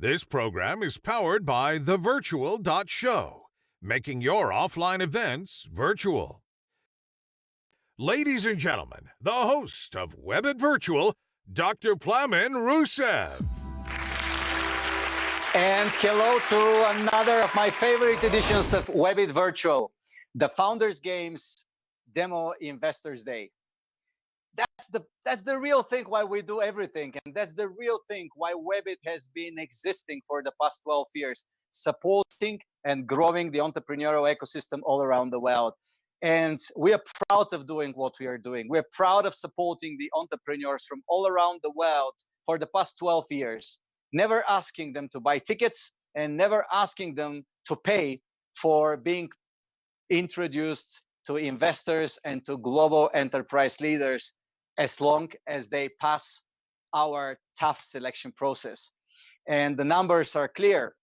This program is powered by thevirtual.show, making your offline events virtual. Ladies and gentlemen, the host of WEBIT Virtual, Dr. Plamen Russev. And hello to another of my favorite editions of WEBIT Virtual, the Founders Games Demo Investors Day. That's the real thing why we do everything, and that's the real thing why WEBIT has been existing for the past 12 years, supporting and growing the entrepreneurial ecosystem all around the world. And we are proud of doing what we are doing. We're proud of supporting the entrepreneurs from all around the world for the past 12 years, never asking them to buy tickets and never asking them to pay for being introduced to investors and to global enterprise leaders as long as they pass our tough selection process. And the numbers are clear.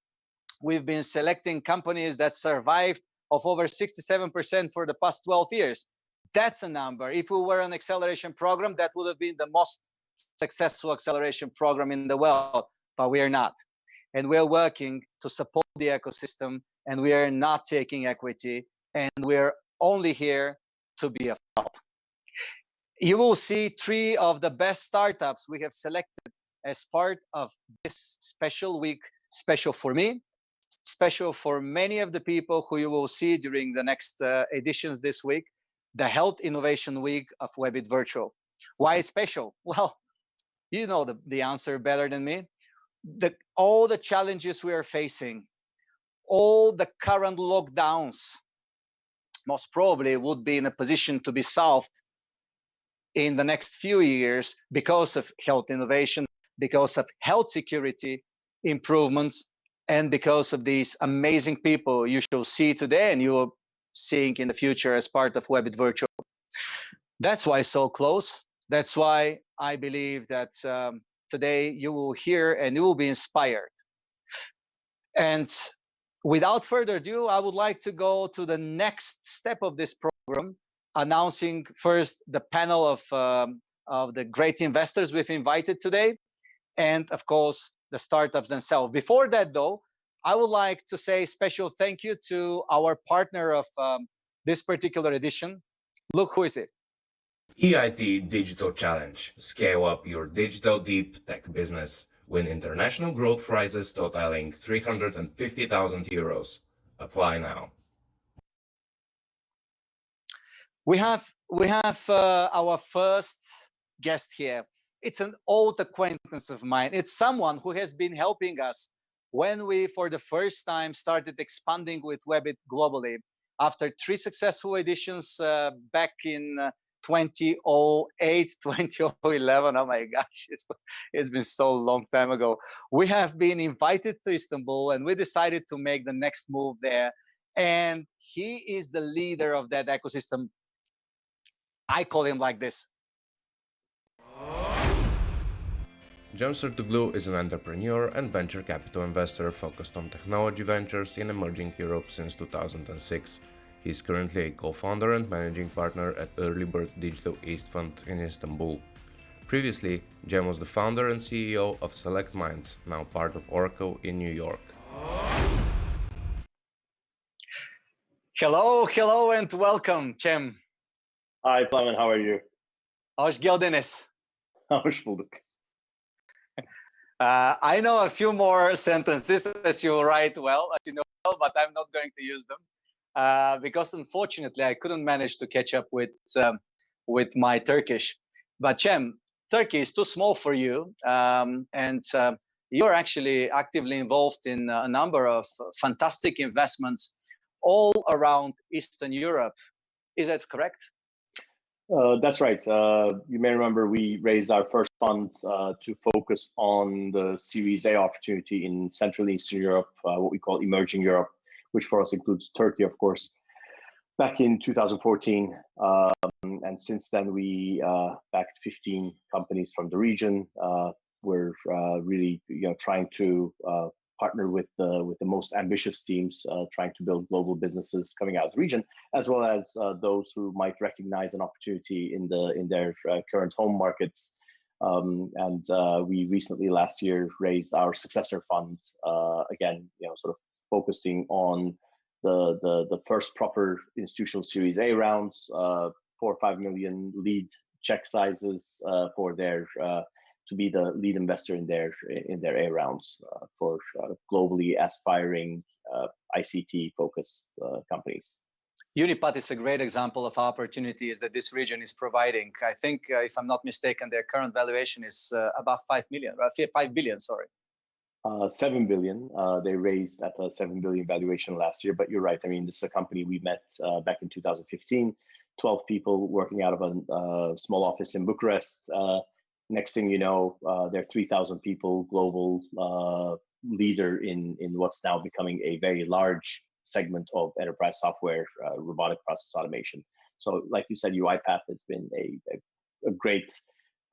We've been selecting companies that survived of over 67% for the past 12 years. That's a number. If we were an acceleration program, that would have been the most successful acceleration program in the world, but we are not. And we're working to support the ecosystem, and we are not taking equity, and we're only here to be of help. You will see 3 of the best startups we have selected as part of this special week, special for me, special for many of the people who you will see during the next editions this week, the Health Innovation Week of WEBIT Virtual. Why special? Well, you know the answer better than me. All the challenges we are facing, all the current lockdowns, most probably would be in a position to be solved in the next few years because of health innovation, because of health security improvements, and because of these amazing people you shall see today and you are seeing in the future as part of WEBIT Virtual. That's why so close. That's why I believe that today you will hear and you will be inspired. And without further ado, I would like to go to the next step of this program, announcing first the panel of the great investors we've invited today, and of course, the startups themselves. Before that though, I would like to say special thank you to our partner of this particular edition. Look, who is it? EIT Digital Challenge. Scale up your digital deep tech business. Win international growth prizes totaling 350,000 euros. Apply now. We have our first guest here. It's an old acquaintance of mine. It's someone who has been helping us when we, for the first time, started expanding with WEBIT globally. After 3 successful editions back in 2008, 2011, oh my gosh, it's been so long time ago. We have been invited to Istanbul and we decided to make the next move there. And he is the leader of that ecosystem. I call him like this. Cem Sertoğlu is an entrepreneur and venture capital investor focused on technology ventures in emerging Europe since 2006. He is currently a co-founder and managing partner at Early Bird Digital East Fund in Istanbul. Previously, Cem was the founder and CEO of Select Minds, now part of Oracle in New York. Hello and welcome, Cem. Hi, Plamen, how are you? Hoş geldiniz. Hoş bulduk. I know a few more sentences as you write well, as you know, but I'm not going to use them because unfortunately I couldn't manage to catch up with my Turkish. But Cem, Turkey is too small for you, and you're actually actively involved in a number of fantastic investments all around Eastern Europe. Is that correct? That's right. You may remember we raised our first fund to focus on the Series A opportunity in Central and Eastern Europe, what we call emerging Europe, which for us includes Turkey, of course, back in 2014. And since then, we backed 15 companies from the region. We're really trying to partner with the most ambitious teams, trying to build global businesses coming out of the region, as well as those who might recognize an opportunity in their current home markets We recently last year raised our successor fund, again, sort of focusing on the first proper institutional Series A rounds, 4 or 5 million lead check sizes for their to be the lead investor in their A rounds for globally aspiring ICT focused companies. Unipath is a great example of opportunities that this region is providing. I think, if I'm not mistaken, their current valuation is about 5 billion, sorry. 7 billion. They raised at a 7 billion valuation last year, but you're right. I mean, this is a company we met back in 2015, 12 people working out of a small office in Bucharest. Next thing you know, they're 3,000 people, global leader in what's now becoming a very large segment of enterprise software, robotic process automation. So like you said, UiPath has been a great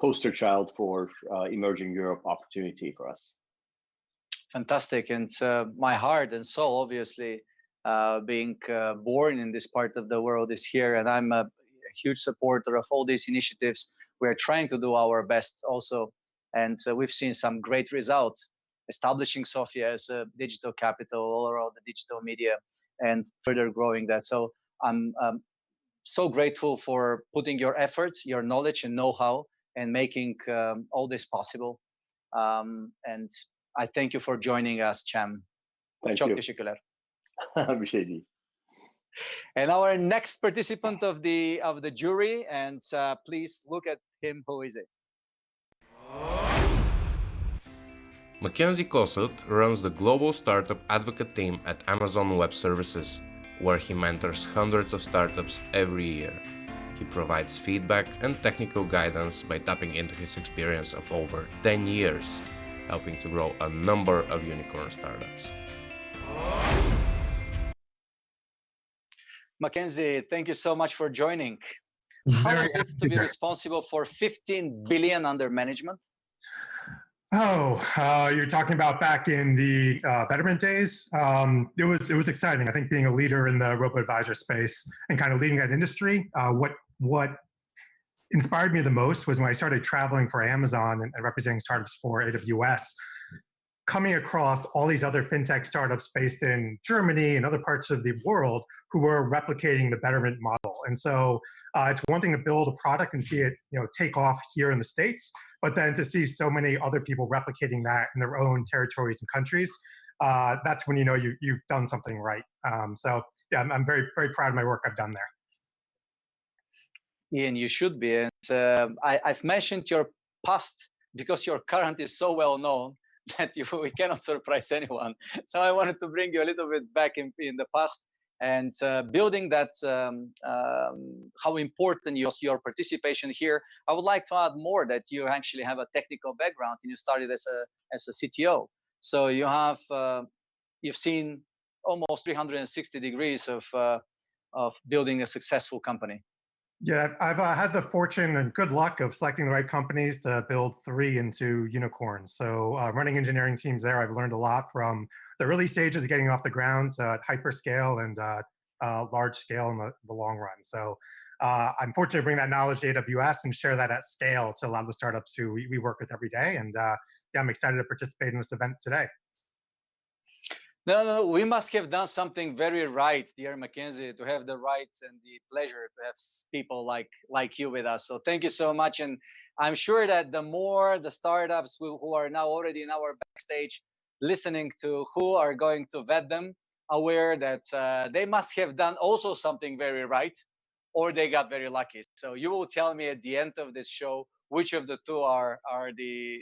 poster child for emerging Europe opportunity for us. Fantastic. And my heart and soul, obviously, being born in this part of the world is here. And I'm a huge supporter of all these initiatives. We're trying to do our best also. And so we've seen some great results, establishing Sofia as a digital capital all around the digital media and further growing that. So I'm so grateful for putting your efforts, your knowledge and know-how and making all this possible. And I thank you for joining us, Cem. Thank Çok you. teşekkürler. Bir şey. And our next participant of the jury, and please look at him. Who is it? Mackenzie Kosut runs the global startup advocate team at Amazon Web Services, where he mentors hundreds of startups every year. He provides feedback and technical guidance by tapping into his experience of over 10 years, helping to grow a number of unicorn startups. Mackenzie, thank you so much for joining. How is it to be responsible for 15 billion under management? Oh, you're talking about back in the Betterment days. It was exciting. I think being a leader in the robo-advisor space and kind of leading that industry. What inspired me the most was when I started traveling for Amazon and representing startups for AWS, coming across all these other fintech startups based in Germany and other parts of the world who were replicating the Betterment model. And so it's one thing to build a product and see it, take off here in the States, but then to see so many other people replicating that in their own territories and countries, that's when you've done something right. So yeah, I'm very, very proud of my work I've done there. Ian, you should be. And I've mentioned your past because your current is so well known that we cannot surprise anyone. So I wanted to bring you a little bit back in the past and building that, how important your participation here. I would like to add more that you actually have a technical background and you started as a CTO. So you have, you've seen almost 360 degrees of building a successful company. Yeah, I've had the fortune and good luck of selecting the right companies to build 3 into unicorns. So running engineering teams there, I've learned a lot from the early stages of getting off the ground to hyperscale and large scale in the long run. So I'm fortunate to bring that knowledge to AWS and share that at scale to a lot of the startups who we work with every day. And yeah, I'm excited to participate in this event today. No, we must have done something very right, dear Mackenzie, to have the right and the pleasure to have people like you with us. So thank you so much. And I'm sure that the more the startups who are now already in our backstage listening to who are going to vet them, aware that they must have done also something very right, or they got very lucky. So you will tell me at the end of this show which of the two are the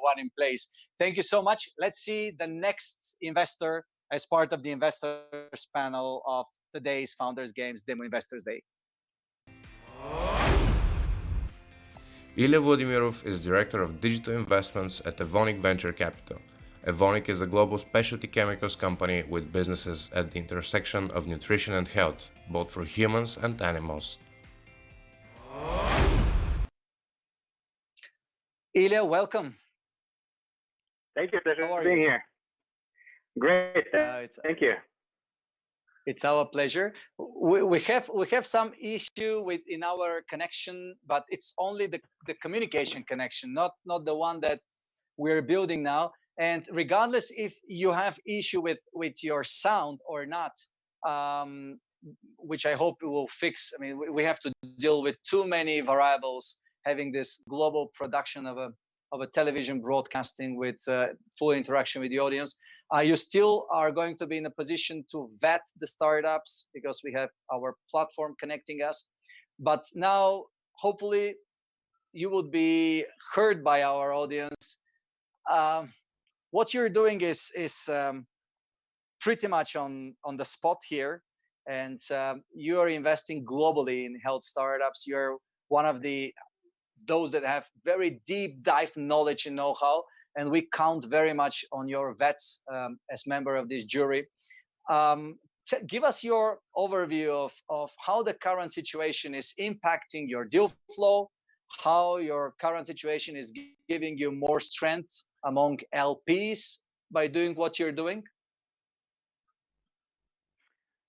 one in place. Thank you so much. Let's see the next investor as part of the investors panel of today's Founders Games Demo Investors Day. Ilja Vladimirov is Director of Digital Investments at Evonik Venture Capital. Evonik is a global specialty chemicals company with businesses at the intersection of nutrition and health, both for humans and animals. Ilja, welcome. Thank you. Pleasure being here. Great. Thank you. It's our pleasure. We have some issue in our connection, but it's only the communication connection, not the one that we're building now. And regardless if you have issue with your sound or not, which I hope we will fix. I mean, we have to deal with too many variables having this global production of a television broadcasting with full interaction with the audience. You still are going to be in a position to vet the startups because we have our platform connecting us. But now, hopefully, you will be heard by our audience. What you're doing is pretty much on the spot here, and you are investing globally in health startups. You're one of those that have very deep dive knowledge and know-how, and we count very much on your vets as member of this jury. Give us your overview of how the current situation is impacting your deal flow, how your current situation is giving you more strength among LPs by doing what you're doing.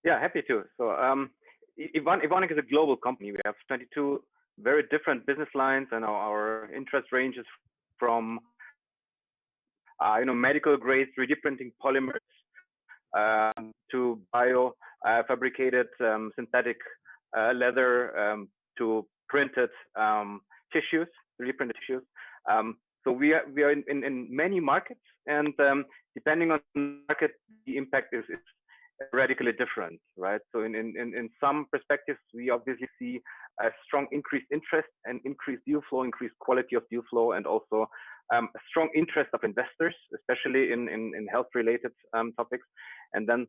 Yeah, happy to. So Evonik is a global company. We have 22 very different business lines, and our interest ranges from medical grade 3D printing polymers to bio fabricated synthetic leather to printed tissues, 3D printed tissues. So we are in many markets, and depending on the market, the impact is radically different, right? So in some perspectives, we obviously see a strong increased interest and increased deal flow, increased quality of deal flow, and also a strong interest of investors, especially in health-related topics. And then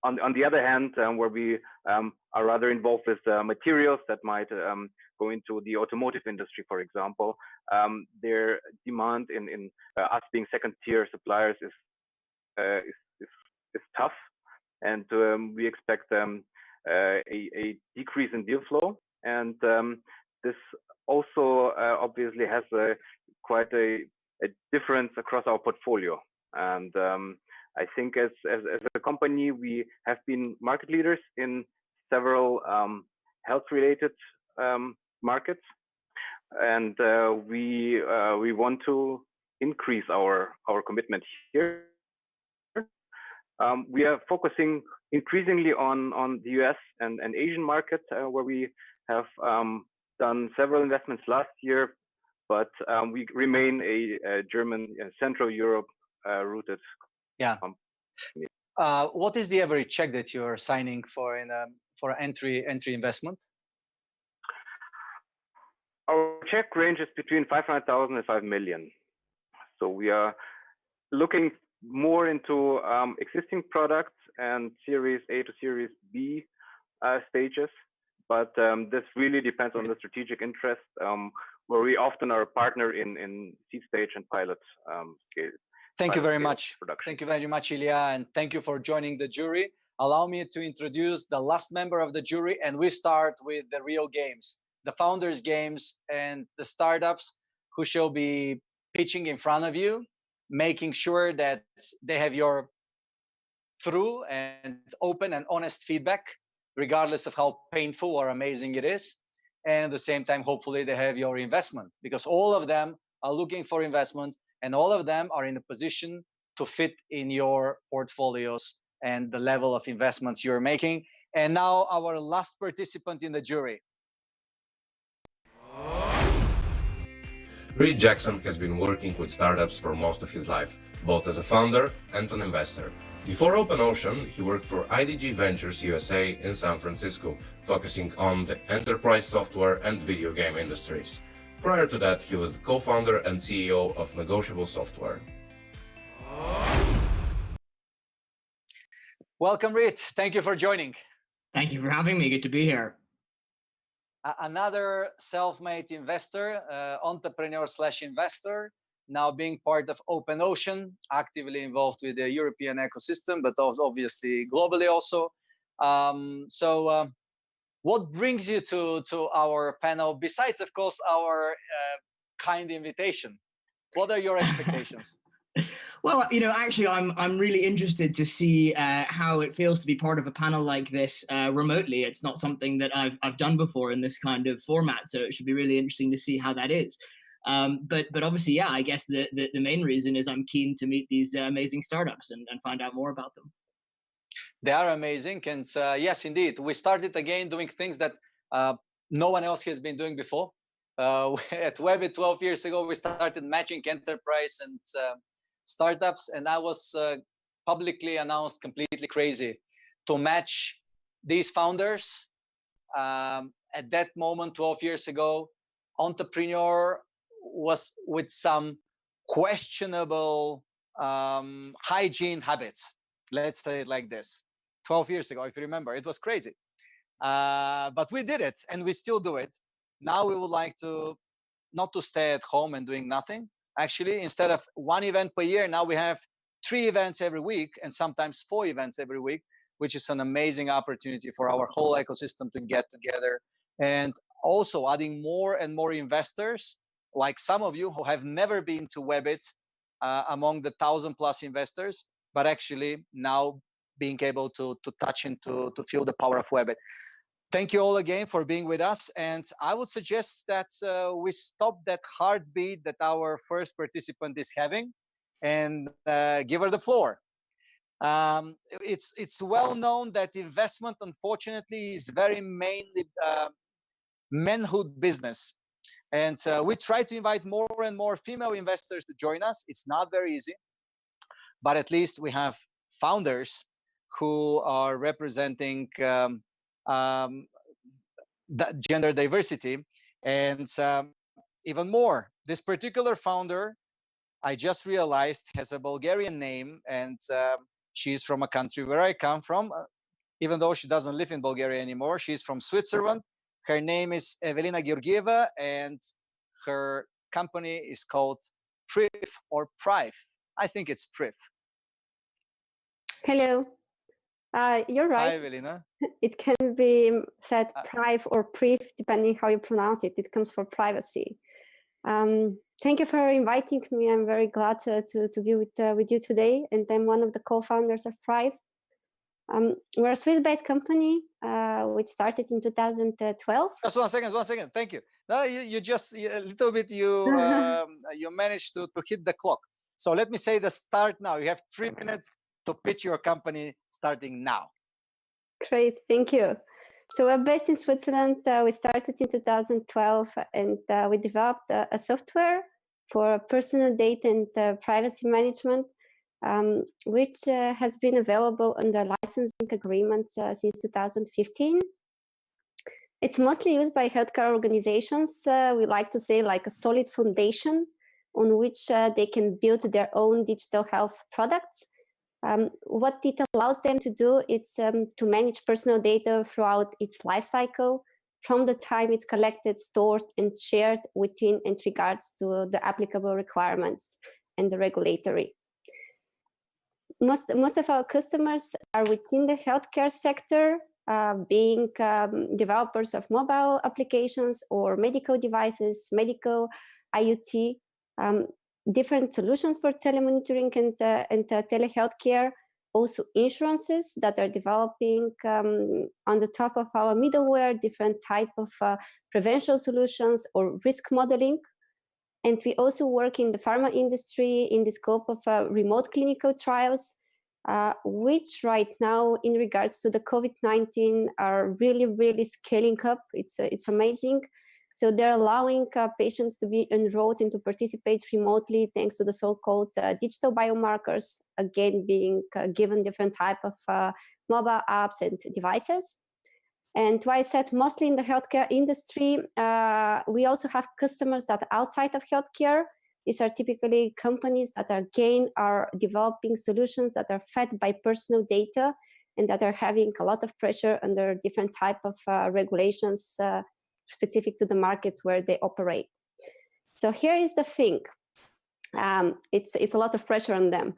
on the other hand, where we are rather involved with materials that might go into the automotive industry, for example, their demand in us being second-tier suppliers is tough, and we expect a decrease in deal flow. And this also obviously has quite a difference across our portfolio. And I think as a company, we have been market leaders in several health-related markets, and we want to increase our commitment here. We are focusing increasingly on the US and Asian market, where we have done several investments last year, but we remain a German, Central Europe rooted company. What is the average check that you're signing for entry investment? Our check ranges between 500,000 and 5 million. So we are looking more into existing products and Series A to Series B stages, but this really depends on the strategic interest, where we often are a partner in seed stage and pilot scale. Thank you very much. Thank you very much, Ilja, and thank you for joining the jury. Allow me to introduce the last member of the jury, and we start with the real games, the founders games and the startups who shall be pitching in front of you, making sure that they have your true and open and honest feedback, regardless of how painful or amazing it is. And at the same time, hopefully they have your investment, because all of them are looking for investments, and all of them are in a position to fit in your portfolios and the level of investments you're making. And now our last participant in the jury. Reid Jackson has been working with startups for most of his life, both as a founder and an investor. Before OpenOcean, he worked for IDG Ventures USA in San Francisco, focusing on the enterprise software and video game industries. Prior to that, he was the co-founder and CEO of Negotiable Software. Welcome, Reid. Thank you for joining. Thank you for having me. Good to be here. Another self-made investor, entrepreneur/investor, now being part of OpenOcean, actively involved with the European ecosystem, but obviously globally also. What brings you to our panel, besides, of course, our kind invitation? What are your expectations? Well, actually, I'm really interested to see how it feels to be part of a panel like this remotely. It's not something that I've done before in this kind of format, so it should be really interesting to see how that is. But obviously, yeah, I guess the main reason is I'm keen to meet these amazing startups and find out more about them. They are amazing, and yes, indeed, we started again doing things that no one else has been doing before. At WEBIT 12 years ago, we started matching enterprise and startups, and I was publicly announced completely crazy to match these founders. At that moment, 12 years ago, entrepreneur was with some questionable hygiene habits. Let's say it like this. 12 years ago, if you remember, it was crazy. But we did it, and we still do it. Now we would like to not to stay at home and doing nothing. Actually, instead of one event per year, now we have 3 events every week and sometimes 4 events every week, which is an amazing opportunity for our whole ecosystem to get together. And also adding more and more investors, like some of you who have never been to WEBIT, among the 1,000+ investors, but actually now being able to touch and to feel the power of WEBIT. Thank you all again for being with us. And I would suggest that we stop that heartbeat that our first participant is having and give her the floor. It's well known that investment, unfortunately, is very mainly manhood business. And we try to invite more and more female investors to join us. It's not very easy, but at least we have founders who are representing gender diversity. And even more, this particular founder, I just realized, has a Bulgarian name, and she's from a country where I come from, even though she doesn't live in Bulgaria anymore. She's from Switzerland. Her name is Evelina Georgieva, and her company is called Pryv or Pryv. I think it's Pryv. Hello. You're right. Hi, Evelina. It can be said Pryv or Pryv, depending how you pronounce it. It comes for privacy. Thank you for inviting me. I'm very glad to be with you today. And I'm one of the co-founders of Pryv. We're a Swiss-based company which started in 2012. Just one second. Thank you. No, you just a little bit. You managed to hit the clock. So let me say the start now. You have 3 minutes to pitch your company starting now. Great, thank you. So we're based in Switzerland. We started in 2012, and we developed a software for personal data and privacy management, which has been available under licensing agreements since 2015. It's mostly used by healthcare organizations. We like to say like a solid foundation on which they can build their own digital health products. What it allows them to do is to manage personal data throughout its life cycle, from the time it's collected, stored, and shared within and regards to the applicable requirements and the regulatory. Most of our customers are within the healthcare sector, being developers of mobile applications or medical devices, medical IoT, different solutions for telemonitoring and telehealth care, also insurances that are developing on the top of our middleware, different type of prevention solutions or risk modeling. And we also work in the pharma industry in the scope of remote clinical trials, which right now in regards to the COVID-19 are really scaling up. It's amazing. So they're allowing patients to be enrolled and to participate remotely thanks to the so-called digital biomarkers, again being given different type of mobile apps and devices. And why I said mostly in the healthcare industry, we also have customers that are outside of healthcare. These are typically companies that are developing solutions that are fed by personal data and that are having a lot of pressure under different type of regulations specific to the market where they operate. So here is the thing. It's a lot of pressure on them.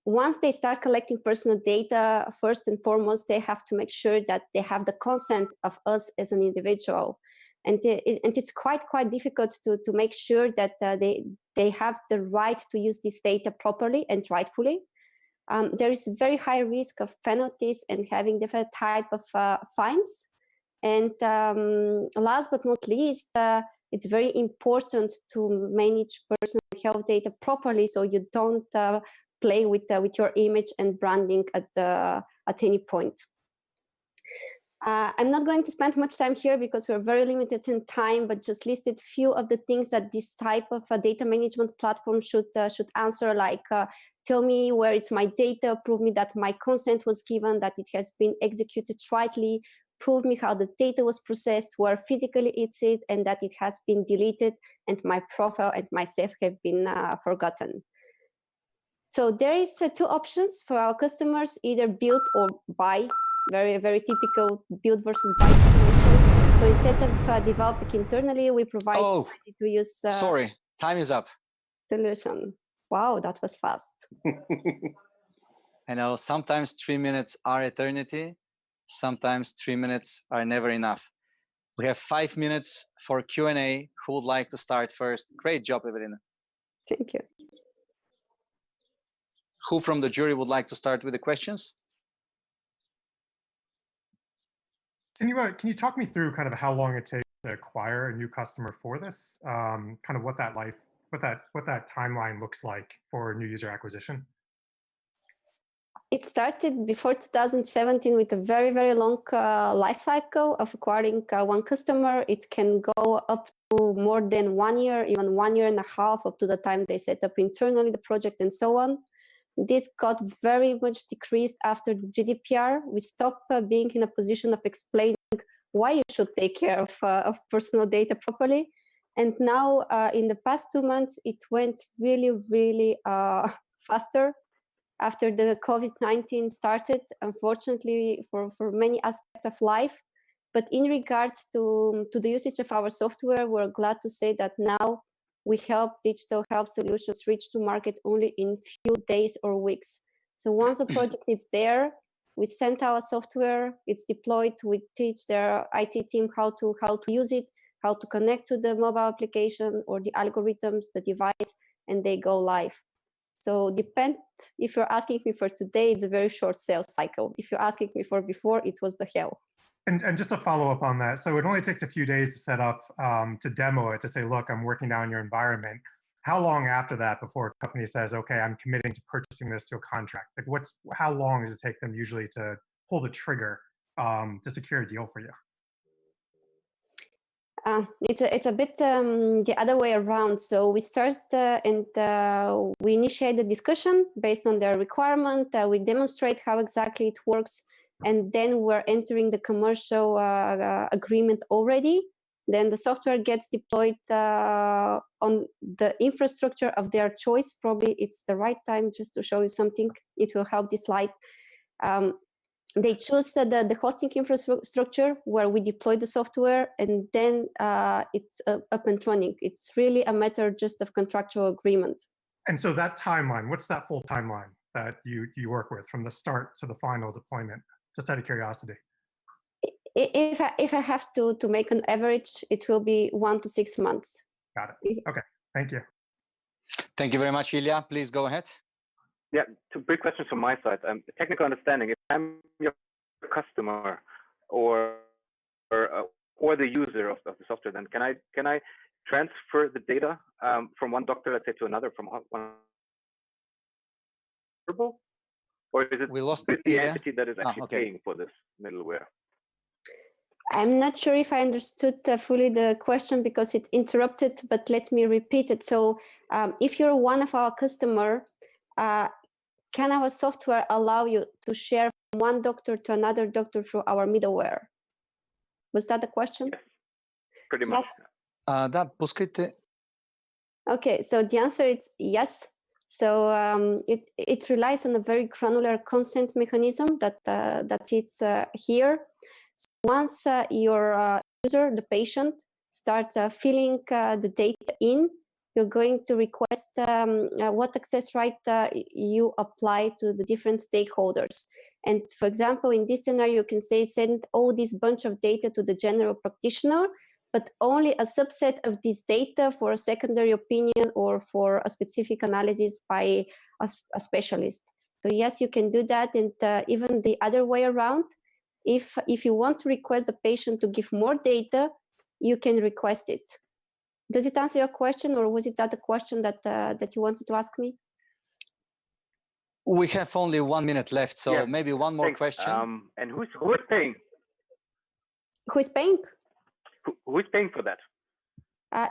Once they start collecting personal data, first and foremost, they have to make sure that they have the consent of us as an individual. and it's quite difficult to make sure that they have the right to use this data properly and rightfully. There is very high risk of penalties and having different type of fines. And last but not least, it's very important to manage personal health data properly, so you don't play with your image and branding at any point. I'm not going to spend much time here because we're very limited in time, but just listed few of the things that this type of data management platform should answer, like tell me where it's my data, prove me that my consent was given, that it has been executed rightly, prove me how the data was processed, where physically it's it, and that it has been deleted, and my profile and myself have been forgotten. So there is two options for our customers, either build or buy. Very typical build versus buy situation. So instead of developing internally, we provide to use. Sorry, time is up. Solution. Wow, that was fast. I know sometimes 3 minutes are eternity. Sometimes 3 minutes are never enough. We have 5 minutes for Q&A. Who would like to start first? Great job, Evelina. Thank you. Who from the jury would like to start with the questions? Can you talk me through kind of how long it takes to acquire a new customer for this? Kind of what that timeline looks like for new user acquisition? It started before 2017 with a very long life cycle of acquiring one customer. It can go up to more than 1 year, even 1.5 years, up to the time they set up internally the project and so on. This got very much decreased after the GDPR. We stopped being in a position of explaining why you should take care of personal data properly. And now, in the past 2 months, it went really faster after the COVID-19 started, unfortunately, for many aspects of life. But in regards to the usage of our software, we're glad to say that now we help digital health solutions reach to market only in few days or weeks. So once the project is there, we send our software, it's deployed, we teach their IT team how to use it, how to connect to the mobile application or the algorithms, the device, and they go live. So if you're asking me for today, it's a very short sales cycle. If you're asking me for before, it was the hell. And just to follow up on that, so it only takes a few days to set up, to demo it, to say, look, I'm working down your environment. How long after that before a company says, okay, I'm committing to purchasing this to a contract? Like how long does it take them usually to pull the trigger to secure a deal for you? It's a bit the other way around. So we start and we initiate the discussion based on their requirement. We demonstrate how exactly it works. And then we're entering the commercial agreement already. Then the software gets deployed on the infrastructure of their choice. Probably it's the right time just to show you something. It will help this slide. They choose the hosting infrastructure where we deploy the software, and then it's up and running. It's really a matter just of contractual agreement. And so that timeline, what's that full timeline that you work with from the start to the final deployment? Just out of curiosity. If I have to make an average, it will be 1 to 6 months. Got it. Okay, thank you. Thank you very much, Ilja. Please go ahead. Yeah, two big questions from my side. Technical understanding. If I'm your customer or the user of the software, then can I transfer the data from one doctor, let's say, to another from one? Or is it the entity that is actually paying for this middleware? I'm not sure if I understood fully the question because it interrupted, but let me repeat it. So if you're one of our customer, can our software allow you to share from one doctor to another doctor through our middleware? Was that the question? Yes, pretty much. Yes. Okay, so the answer is yes. So it relies on a very granular consent mechanism that is here. So once your user, the patient, starts filling the data in, you're going to request what access right you apply to the different stakeholders. And for example, in this scenario, you can say send all this bunch of data to the general practitioner, but only a subset of this data for a secondary opinion or for a specific analysis by a specialist. So yes, you can do that, and even the other way around. If you want to request the patient to give more data, you can request it. Does it answer your question, or was it that the question that that you wanted to ask me? We have only 1 minute left, so Yeah, maybe one more thanks. question. And who is paying? Who is paying? Who is paying for that?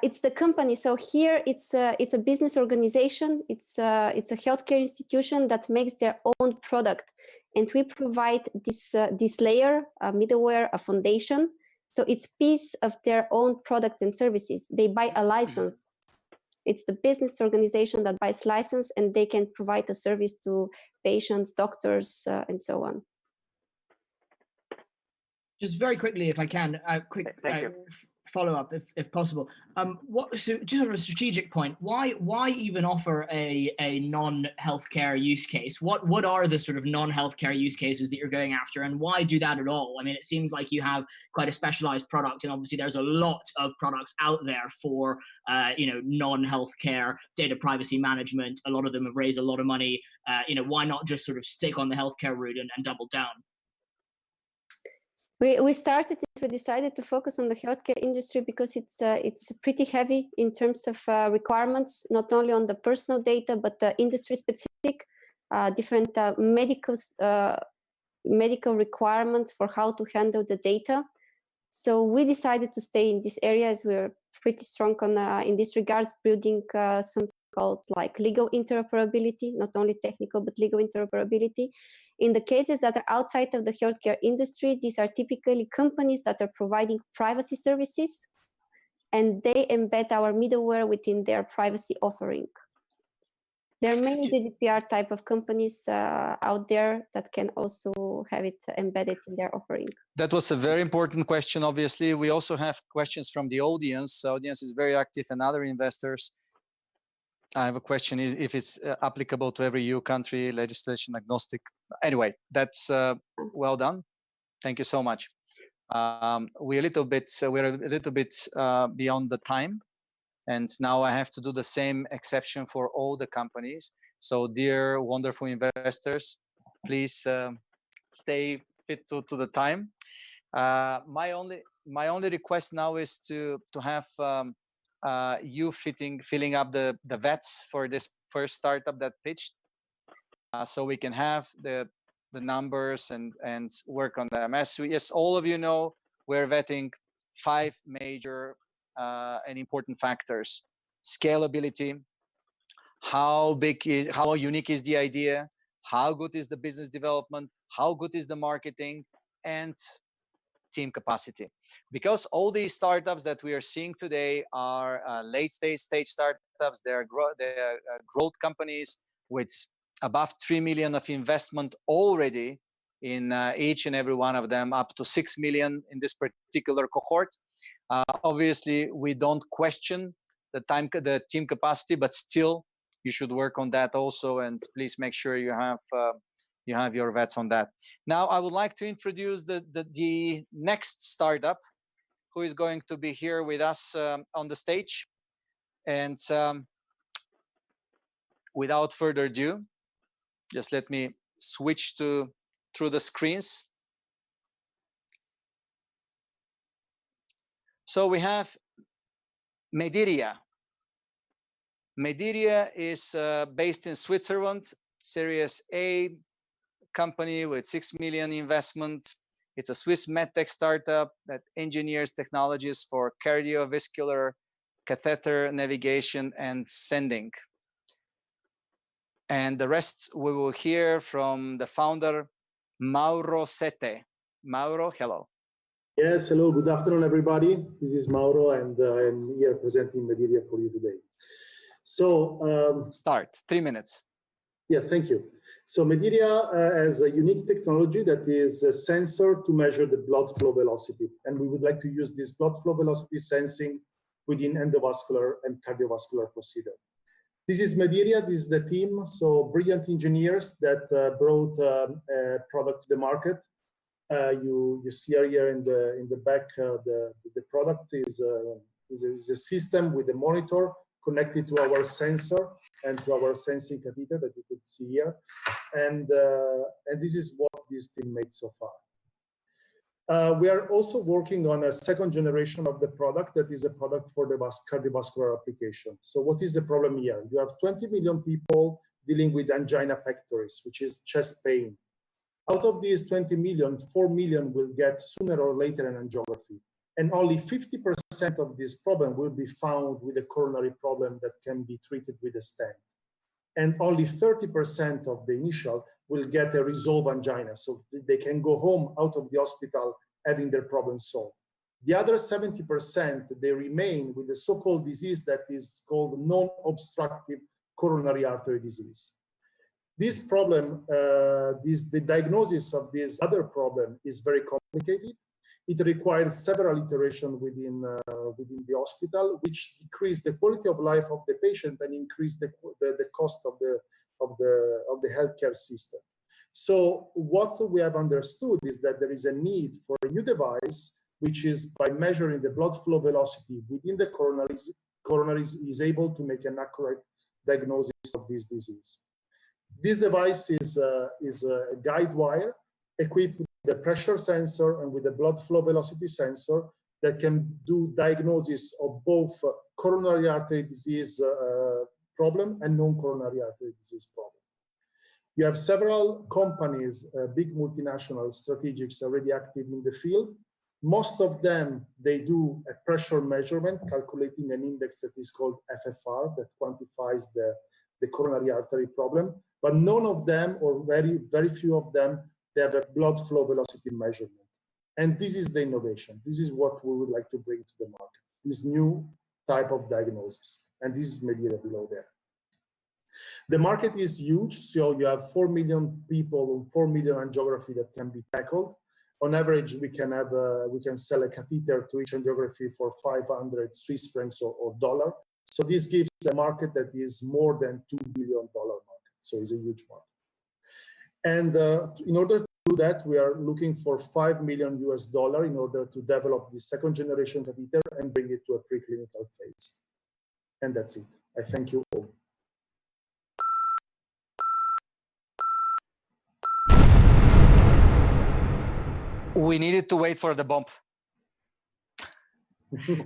It's the company. So here it's a business organization. It's a healthcare institution that makes their own product, and we provide this layer, a middleware, a foundation. So it's piece of their own product and services. They buy a license. It's the business organization that buys license, and they can provide a service to patients, doctors, and so on. Just very quickly, if I can, quick follow up, if possible. So just on a strategic point, why even offer a non-healthcare use case? What are the sort of non-healthcare use cases that you're going after, and why do that at all? I mean, it seems like you have quite a specialized product, and obviously there's a lot of products out there for non-healthcare data privacy management. A lot of them have raised a lot of money. Why not just sort of stick on the healthcare route and double down? We decided to focus on the healthcare industry because it's pretty heavy in terms of requirements, not only on the personal data, but industry specific, different medical requirements for how to handle the data. So we decided to stay in this area, as we're pretty strong on in this regards, building something called like legal interoperability, not only technical, but legal interoperability. In the cases that are outside of the healthcare industry, these are typically companies that are providing privacy services, and they embed our middleware within their privacy offering. There are many GDPR type of companies out there that can also have it embedded in their offering. That was a very important question, obviously. We also have questions from the audience. The audience is very active, and other investors. I have a question if it's applicable to every EU country, legislation agnostic. Anyway, that's well done. Thank you so much. We're a little bit beyond the time, and now I have to do the same exception for all the companies. So, dear wonderful investors, please stay fit to the time. My only request now is to have you filling up the VETs for this first startup that pitched, so we can have the numbers and work on them. As yes, all of you know, we're vetting 5 major and important factors: scalability, how unique is the idea, how good is the business development, how good is the marketing, and team capacity. Because all these startups that we are seeing today are late stage startups. They're growth companies with above 3 million of investment already in each and every one of them, up to 6 million in this particular cohort. Obviously, we don't question the team capacity, but still you should work on that also, and please make sure you have your VETs on that. Now, I would like to introduce the next startup who is going to be here with us on the stage. And without further ado, just let me switch through the screens. So we have Medyria. Medyria is based in Switzerland, Series A company with 6 million investment. It's a Swiss medtech startup that engineers technologies for cardiovascular catheter navigation and sending. And the rest we will hear from the founder, Mauro Sette. Mauro, hello. Yes, hello, good afternoon, everybody. This is Mauro, and I'm here presenting Medyria for you today. So, start, 3 minutes. Yeah, thank you. So Medyria has a unique technology that is a sensor to measure the blood flow velocity. And we would like to use this blood flow velocity sensing within endovascular and cardiovascular procedure. This is Medyria, this is the team. So brilliant engineers that brought a product to the market. You see here in the back, the product is a system with a monitor connected to our sensor and to our sensing catheter that you could see here. And this is what this team made so far. We are also working on a second generation of the product that is a product for the cardiovascular application. So what is the problem here? You have 20 million people dealing with angina pectoris, which is chest pain. Out of these 20 million, 4 million will get sooner or later an angiography. And only 50% of this problem will be found with a coronary problem that can be treated with a stent. And only 30% of the initial will get a resolved angina. So they can go home out of the hospital having their problem solved. The other 70%, they remain with the so-called disease that is called non-obstructive coronary artery disease. This problem, the diagnosis of this other problem is very complicated. It requires several iterations within the hospital, which decrease the quality of life of the patient and increase the cost of the healthcare system. So what we have understood is that there is a need for a new device, which is by measuring the blood flow velocity within the coronaries is able to make an accurate diagnosis of this disease. This device is a guide wire equipped with the pressure sensor and with the blood flow velocity sensor that can do diagnosis of both coronary artery disease problem and non-coronary artery disease problem. You have several companies, big multinational strategics already active in the field. Most of them, they do a pressure measurement, calculating an index that is called FFR, that quantifies the coronary artery problem. But none of them, or very, very few of them, they have a blood flow velocity measurement. And this is the innovation. This is what we would like to bring to the market, this new type of diagnosis. And this is Medyria below there. The market is huge. So you have 4 million people, 4 million angiography that can be tackled. On average, we can sell a catheter to each angiography for 500 Swiss francs or dollar. So this gives a market that is more than $2 billion market. So it's a huge market. And in order to do that, we are looking for $5 million in order to develop the second generation catheter and bring it to a preclinical phase. And that's it. I thank you all. We needed to wait for the bump.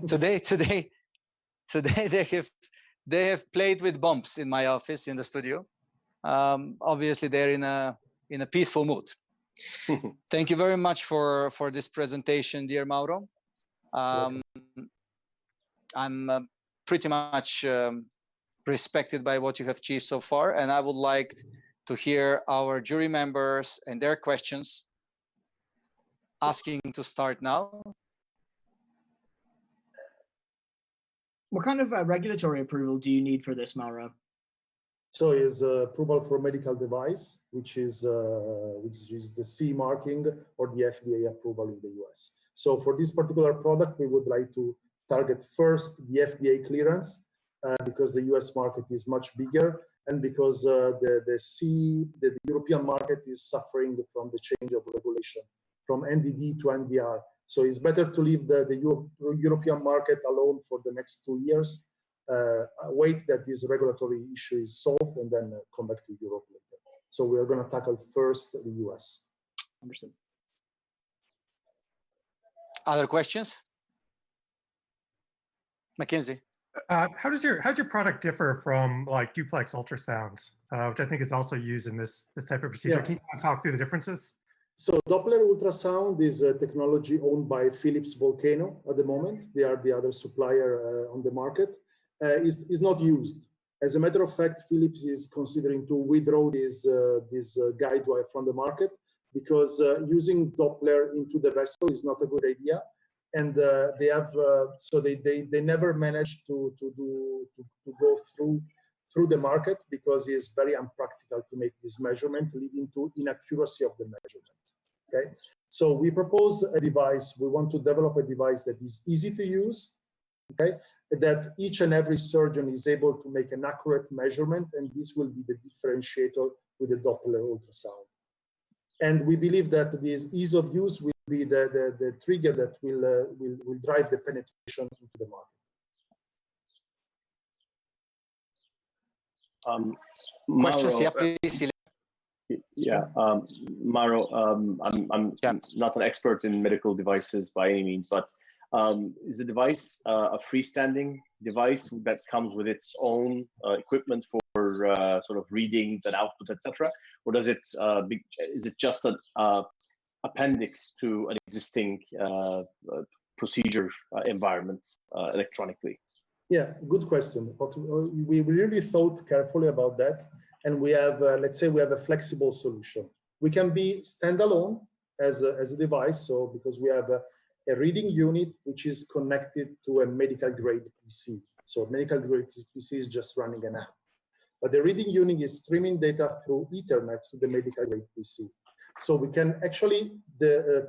Today they have played with bumps in my office in the studio. Obviously, they're in a peaceful mood. Thank you very much for this presentation, dear Mauro. I'm pretty much respected by what you have achieved so far, and I would like to hear our jury members and their questions. Asking to start now. What kind of regulatory approval do you need for this, Mauro? So is approval for medical device, which is the CE marking or the FDA approval in the US. So for this particular product, we would like to target first the FDA clearance because the US market is much bigger and because the European market is suffering from the change of regulation from NDD to NDR. So it's better to leave the European market alone for the next 2 years, wait that this regulatory issue is solved, and then come back to Europe later. So we are going to tackle first the US. Understood. Other questions? Mackenzie. How does your product differ from like duplex ultrasounds, which I think is also used in this type of procedure? Yeah. Can you talk through the differences? So Doppler ultrasound is a technology owned by Philips Volcano at the moment. They are the other supplier on the market. Is not used. As a matter of fact, Philips is considering to withdraw this guide wire from the market because using Doppler into the vessel is not a good idea. And they have so they never managed to go through the market because it's very unpractical to make this measurement, leading to inaccuracy of the measurement. Okay, so we propose a device. We want to develop a device that is easy to use. Okay, that each and every surgeon is able to make an accurate measurement, and this will be the differentiator with the Doppler ultrasound. And we believe that this ease of use will be the trigger that will drive the penetration into the market. Questions? Mauro, Yeah, please. Yeah, Mauro, I'm not an expert in medical devices by any means, but is the device a freestanding device that comes with its own equipment for sort of readings and output, etc., or does it is it just an appendix to an existing procedure environment electronically? Yeah, good question. But we really thought carefully about that, and we have, let's say, we have a flexible solution. We can be standalone as a device, so because we have a reading unit which is connected to a medical grade PC. So medical grade PC is just running an app, but the reading unit is streaming data through Ethernet to the medical grade PC. So we can actually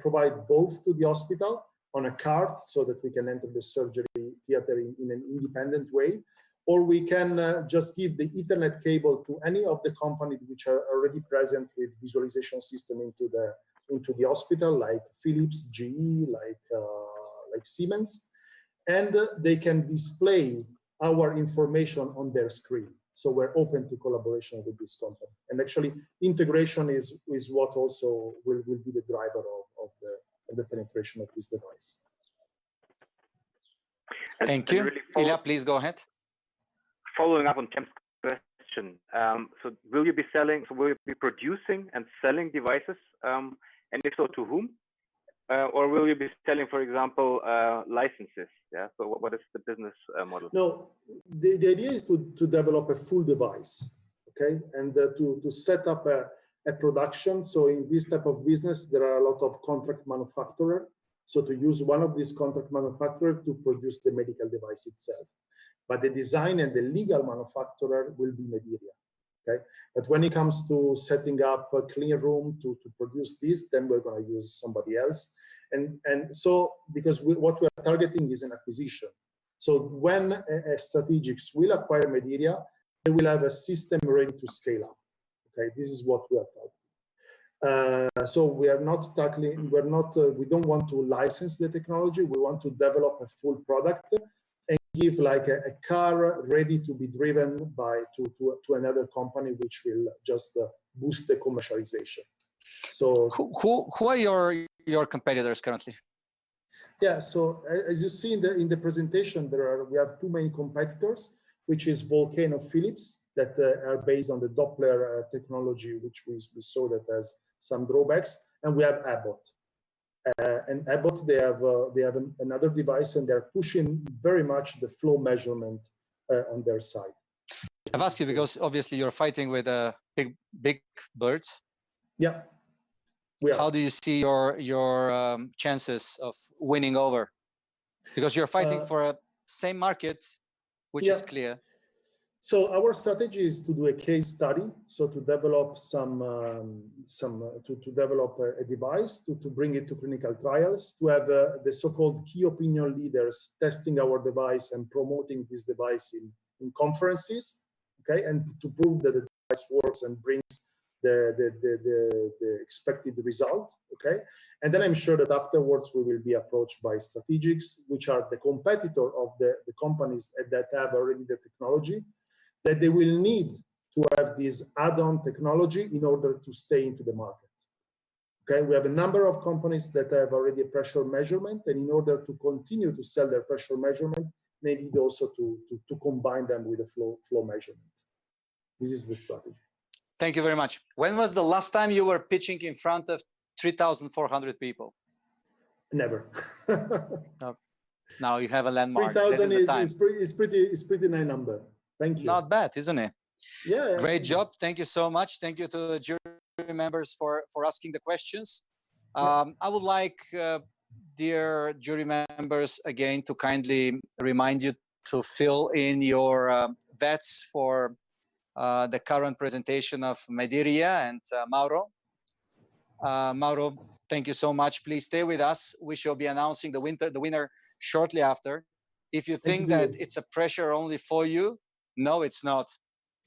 provide both to the hospital on a card so that we can enter the surgery theater in an independent way, or we can just give the Ethernet cable to any of the companies which are already present with visualization system into the hospital, like Philips, GE, like Siemens, and they can display our information on their screen. So we're open to collaboration with this company. And actually, integration is what also will be the driver of the penetration of this device. Thank you. Really Ilja, please go ahead. Following up on Tim's question, so will you be producing and selling devices? And if so, to whom? Or will you be selling, for example, licenses? Yeah. So what is the business model? No, the idea is to develop a full device, okay, and to set up a production. So in this type of business, there are a lot of contract manufacturer. So to use one of these contract manufacturers to produce the medical device itself, but the design and the legal manufacturer will be Medyria. Okay, but when it comes to setting up a clean room to produce this, then we're going to use somebody else. And so because what we are targeting is an acquisition. So when a strategics will acquire Medyria, they will have a system ready to scale up. Okay, this is what we are targeting. So we are not tackling. We don't want to license the technology. We want to develop a full product and give like a car ready to be driven to another company, which will just boost the commercialization. So who are your competitors currently? Yeah, so as you see in the presentation, we have two main competitors, which is Volcano Philips, that are based on the Doppler technology, which we saw that has some drawbacks, and we have Abbott. And Abbott, they have another device, and they're pushing very much the flow measurement on their side. I've asked you because obviously you're fighting with big birds. Yeah. How do you see your chances of winning over? Because you're fighting for a same market, which is clear. So our strategy is to do a case study, so to develop to develop a device, to bring it to clinical trials, to have the so-called key opinion leaders testing our device and promoting this device in conferences, okay, and to prove that the device works and brings the expected result, okay? And then I'm sure that afterwards we will be approached by strategics, which are the competitor of the companies that have already the technology, that they will need to have this add-on technology in order to stay into the market. Okay, we have a number of companies that have already a pressure measurement, and in order to continue to sell their pressure measurement, they need also to combine them with a flow measurement. This is the strategy. Thank you very much. When was the last time you were pitching in front of 3,400 people? Never. No. Now you have a landmark. 3,000 is pretty nice number. Thank you. Not bad, isn't it? Yeah. Great job. Thank you so much. Thank you to the jury members for asking the questions. I would like, dear jury members, again, to kindly remind you to fill in your VETs for the current presentation of Medyria and Mauro. Mauro, thank you so much. Please stay with us. We shall be announcing the winner shortly after. If you think that it's a pressure only for you, no, it's not.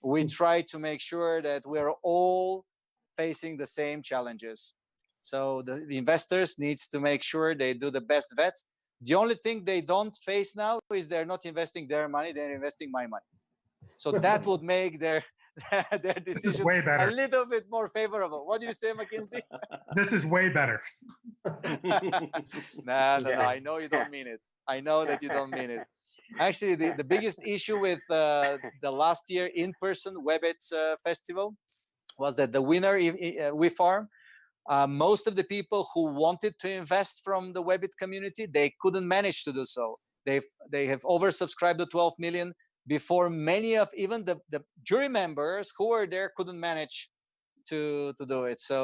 We try to make sure that we're all facing the same challenges. So the investors needs to make sure they do the best bets. The only thing they don't face now is they're not investing their money, they're investing my money. So that would make their decision way a better. little bit more favorable. What did you say, Mackenzie? This is way better. No, I know you don't mean it. I know that you don't mean it. Actually, the biggest issue with the last year in-person WEBIT festival was that the winner, WeFarm, most of the people who wanted to invest from the WEBIT community, they couldn't manage to do so. They have oversubscribed the 12 million before many of even the jury members who were there couldn't manage to do it. So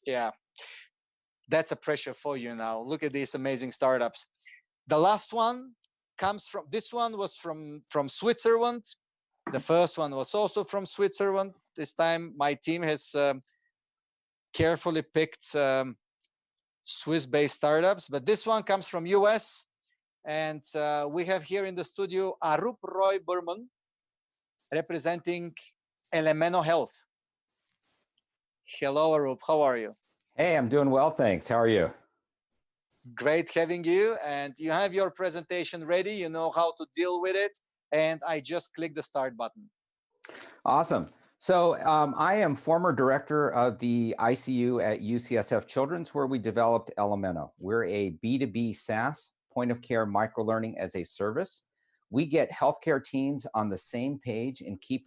yeah, that's a pressure for you now. Look at these amazing startups. The last one comes from, this one was from Switzerland. The first one was also from Switzerland. This time my team has carefully picked Swiss-based startups, but this one comes from US. And we have here in the studio Arup Roy Burman, representing Elemeno Health. Hello, Arup. How are you? Hey, I'm doing well, thanks. How are you? Great having you. And you have your presentation ready. You know how to deal with it. And I just clicked the start button. Awesome. So I am former director of the ICU at UCSF Children's, where we developed Elemeno. We're a B2B SaaS, point of care microlearning as a service. We get healthcare teams on the same page and keep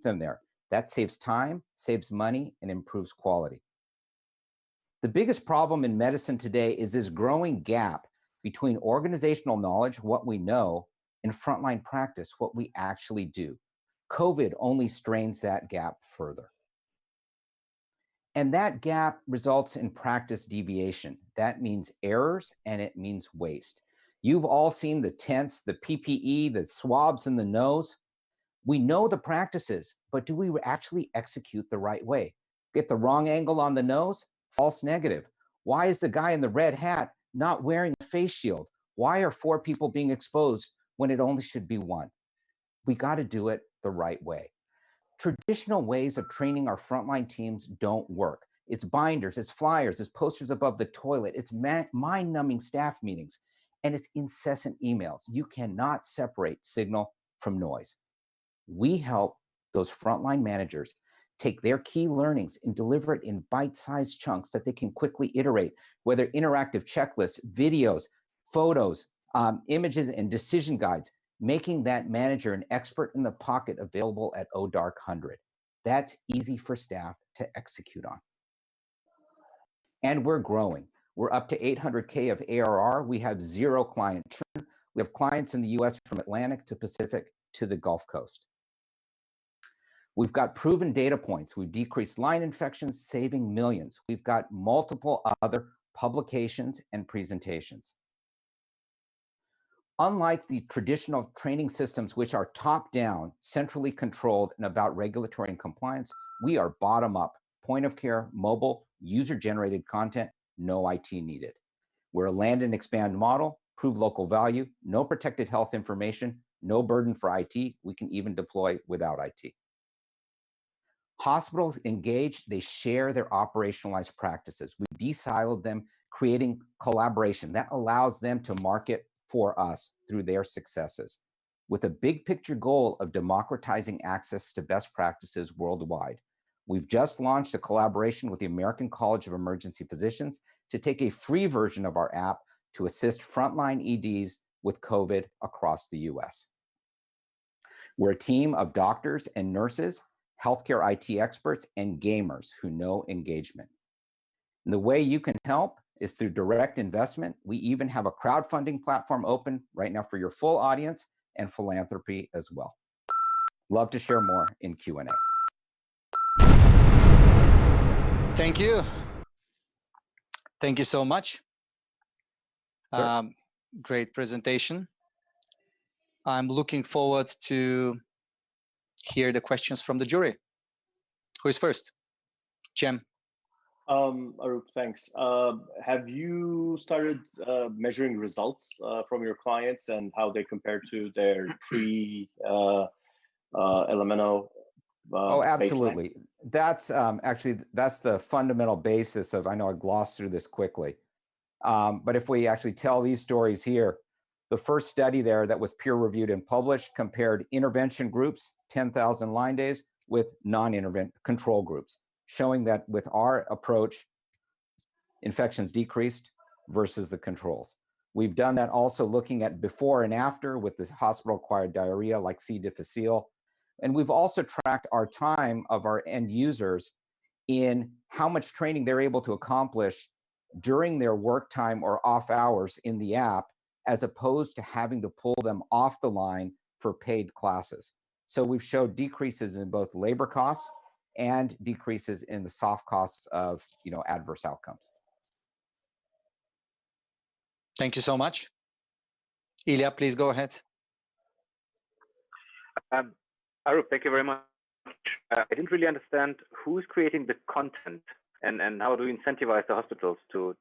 them there. That saves time, saves money, and improves quality. The biggest problem in medicine today is this growing gap between organizational knowledge, what we know, and frontline practice, what we actually do. COVID only strains that gap further. And that gap results in practice deviation. That means errors and it means waste. You've all seen the tents, the PPE, the swabs in the nose. We know the practices, but do we actually execute the right way? Get the wrong angle on the nose? False negative. Why is the guy in the red hat not wearing a face shield? Why are 4 people being exposed when it only should be 1? We got to do it the right way. Traditional ways of training our frontline teams don't work. It's binders, it's flyers, it's posters above the toilet, it's mind-numbing staff meetings, and it's incessant emails. You cannot separate signal from noise. We help those frontline managers take their key learnings and deliver it in bite-sized chunks that they can quickly iterate, whether interactive checklists, videos, photos, images, and decision guides, making that manager an expert in the pocket available at ODARC 100. That's easy for staff to execute on. And we're growing. We're up to 800K of ARR. We have 0 client churn. We have clients in the US from Atlantic to Pacific to the Gulf Coast. We've got proven data points. We've decreased line infections, saving millions. We've got multiple other publications and presentations. Unlike the traditional training systems, which are top-down, centrally controlled, and about regulatory and compliance, we are bottom-up, point-of-care, mobile, user-generated content, no IT needed. We're a land and expand model, prove local value, no protected health information, no burden for IT. We can even deploy without IT. Hospitals engage, they share their operationalized practices. We de-siloed them, creating collaboration that allows them to market for us through their successes, with a big picture goal of democratizing access to best practices worldwide. We've just launched a collaboration with the American College of Emergency Physicians to take a free version of our app to assist frontline EDs with COVID across the US. We're a team of doctors and nurses, healthcare IT experts, and gamers who know engagement. And the way you can help is through direct investment. We even have a crowdfunding platform open right now for your full audience and philanthropy as well. Love to share more in Q&A. Thank you. Thank you so much. Sure. Great presentation. I'm looking forward to hear the questions from the jury. Who is first? Jem. Arup, thanks. Have you started measuring results from your clients and how they compare to their pre-Elemeno Oh, baseline? absolutely. That's actually, that's the fundamental basis of, I know I glossed through this quickly. But if we actually tell these stories here, the first study there that was peer reviewed and published compared intervention groups, 10,000 line days, with non-intervention control groups, showing that with our approach, infections decreased versus the controls. We've done that also looking at before and after with this hospital-acquired diarrhea like C. difficile. And we've also tracked our time of our end users in how much training they're able to accomplish during their work time or off hours in the app, as opposed to having to pull them off the line for paid classes. So we've showed decreases in both labor costs and decreases in the soft costs of, adverse outcomes. Thank you so much. Ilja, please go ahead. Arup, thank you very much. I didn't really understand who's creating the content and how do we incentivize the hospitals to